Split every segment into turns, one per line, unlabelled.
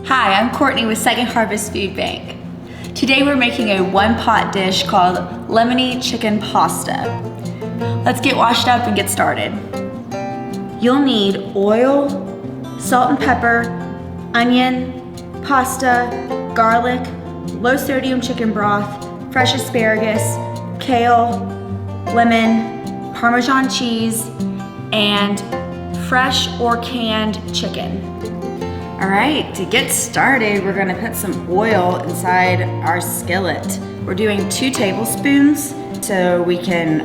Hi, I'm Courtney with Second Harvest Food Bank. Today we're making a one-pot dish called Lemony chicken pasta. Let's get washed up and get started. You'll need oil, salt and pepper, onion, pasta, garlic, low sodium chicken broth, fresh asparagus, kale, lemon, Parmesan cheese, and fresh or canned chicken. All right, to get started, we're gonna put some oil inside our skillet. We're doing 2 tablespoons so we can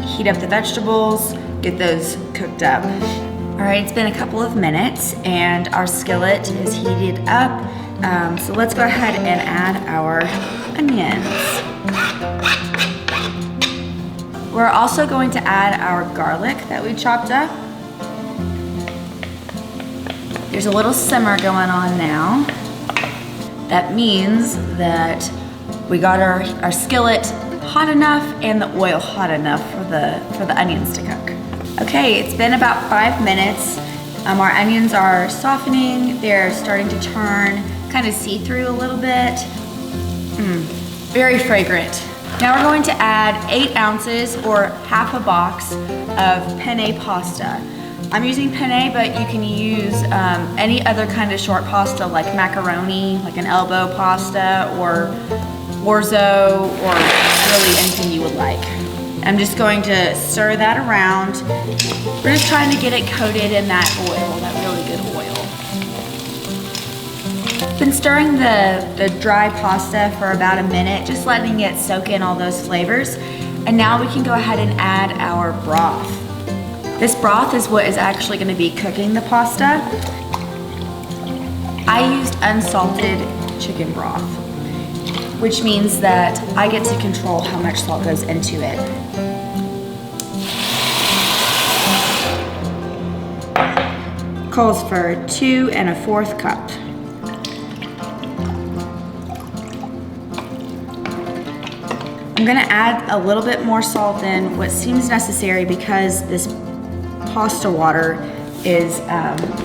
heat up the vegetables, get those cooked up. All right, it's been a couple of minutes and our skillet is heated up. So let's go ahead and add our onions. We're also going to add our garlic that we chopped up. There's a little simmer going on now. That means that we got our skillet hot enough and the oil hot enough for the onions to cook. Okay, it's been about 5 minutes. Our onions are softening. They're starting to turn kind of see-through a little bit. Very fragrant. Now we're going to add 8 ounces or half a box of penne pasta. I'm using penne, but you can use any other kind of short pasta like macaroni, like an elbow pasta or orzo, or really anything you would like. I'm just going to stir that around. We're just trying to get it coated in that oil, that really good oil. Been stirring the dry pasta for about a minute, just letting it soak in all those flavors. And now we can go ahead and add our broth. This broth is what is actually going to be cooking the pasta. I used unsalted chicken broth, which means that I get to control how much salt goes into it. Calls for 2 1/4 cup. I'm gonna add a little bit more salt than what seems necessary because this pasta water is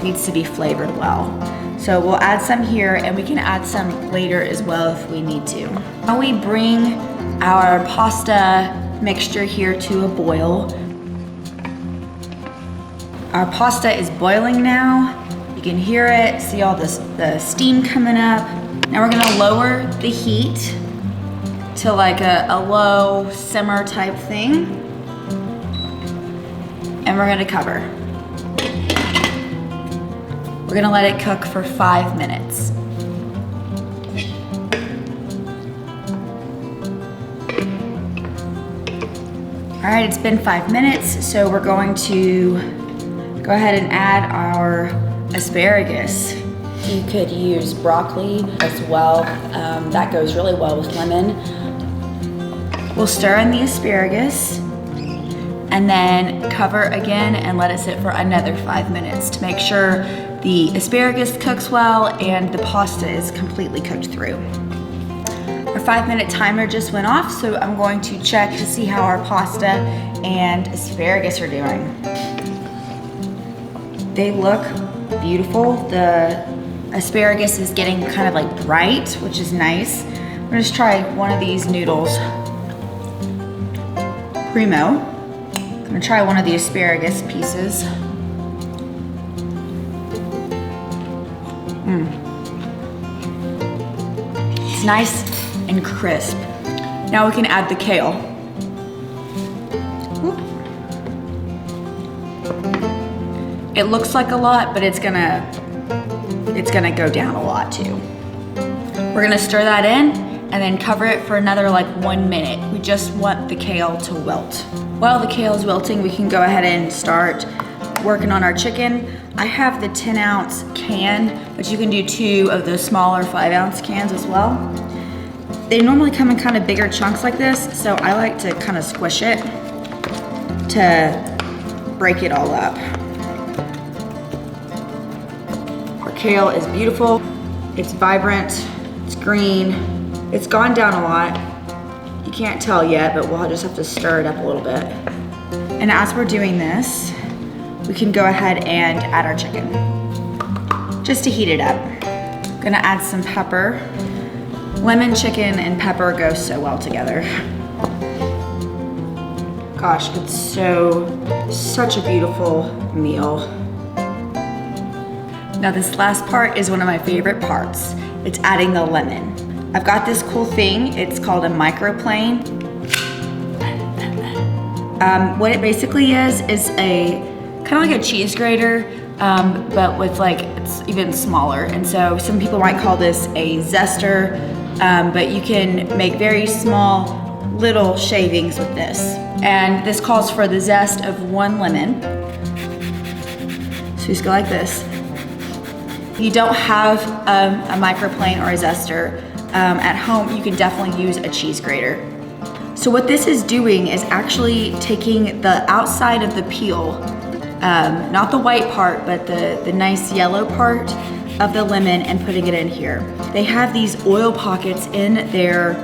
needs to be flavored well. So we'll add some here and we can add some later as well if we need to. Now we bring our pasta mixture here to a boil. Our pasta is boiling now. You can hear it, see all the steam coming up. Now we're gonna lower the heat to like a low simmer type thing. And we're gonna cover. We're gonna let it cook for 5 minutes. All right, it's been 5 minutes, so we're going to go ahead and add our asparagus. You could use broccoli as well. That goes really well with lemon. We'll stir in the asparagus and then cover again and let it sit for another 5 minutes to make sure the asparagus cooks well and the pasta is completely cooked through. Our 5-minute timer just went off, so I'm going to check to see how our pasta and asparagus are doing. They look beautiful. The asparagus is getting kind of like bright, which is nice. I'm gonna just try one of these noodles. Primo. I'm gonna try one of the asparagus pieces. It's nice and crisp. Now we can add the kale. It looks like a lot, but it's gonna go down a lot too. We're gonna stir that in and then cover it for another like 1 minute. We just want the kale to wilt. While the kale is wilting, we can go ahead and start working on our chicken. I have the 10-ounce can, but you can do 2 of those smaller 5-ounce cans as well. They normally come in kind of bigger chunks like this, so I like to kind of squish it to break it all up. Our kale is beautiful. It's vibrant, it's green. It's gone down a lot. You can't tell yet, but we'll just have to stir it up a little bit. And as we're doing this, we can go ahead and add our chicken, just to heat it up. Gonna add some pepper. Lemon, chicken, and pepper go so well together. Gosh, it's such a beautiful meal. Now this last part is one of my favorite parts. It's adding the lemon. I've got this cool thing, it's called a microplane. What it basically is a kind of like a cheese grater, but with like, it's even smaller. And so some people might call this a zester, but you can make very small little shavings with this. And this calls for the zest of 1 lemon. So you just go like this. If you don't have a microplane or a zester at home, you can definitely use a cheese grater. So what this is doing is actually taking the outside of the peel, not the white part, but the nice yellow part of the lemon, and putting it in here. They have these oil pockets in their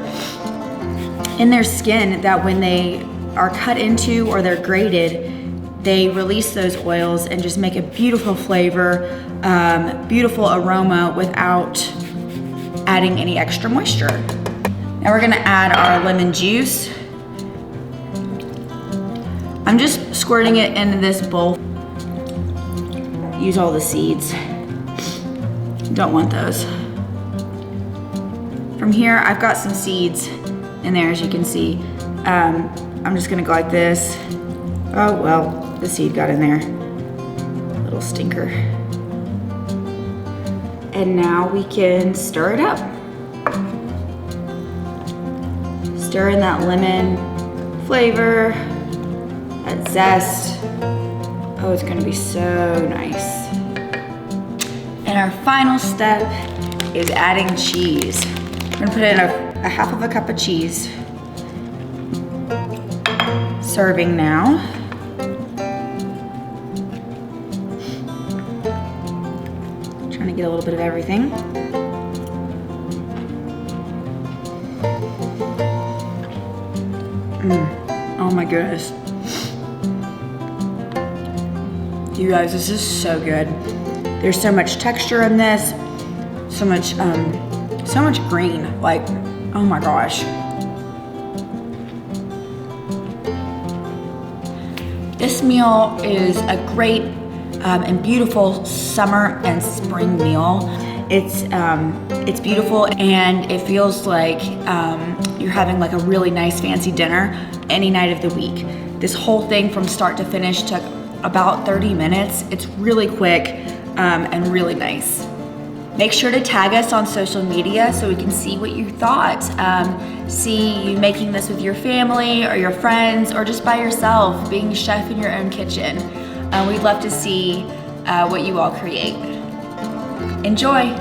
skin that when they are cut into or they're grated, they release those oils and just make a beautiful flavor, beautiful aroma without adding any extra moisture. Now we're gonna add our lemon juice. I'm just squirting it into this bowl. Use all the seeds. Don't want those. From here, I've got some seeds in there, as you can see. I'm just gonna go like this. Oh, well, the seed got in there. Little stinker. And now we can stir it up. Stir in that lemon flavor, that zest. Oh, it's gonna be so nice. And our final step is adding cheese. I'm gonna put in a half of a cup of cheese. Serving now. Trying to get a little bit of everything. Oh my goodness. You guys, this is so good. There's so much texture in this, so much green, like, oh my gosh. This meal is a great and beautiful summer and spring meal. It's beautiful, and it feels like you're having like a really nice fancy dinner any night of the week. This whole thing from start to finish took about 30 minutes. It's really quick and really nice. Make sure to tag us on social media so we can see what you thought. See you making this with your family or your friends, or just by yourself, being a chef in your own kitchen. We'd love to see what you all create. Enjoy.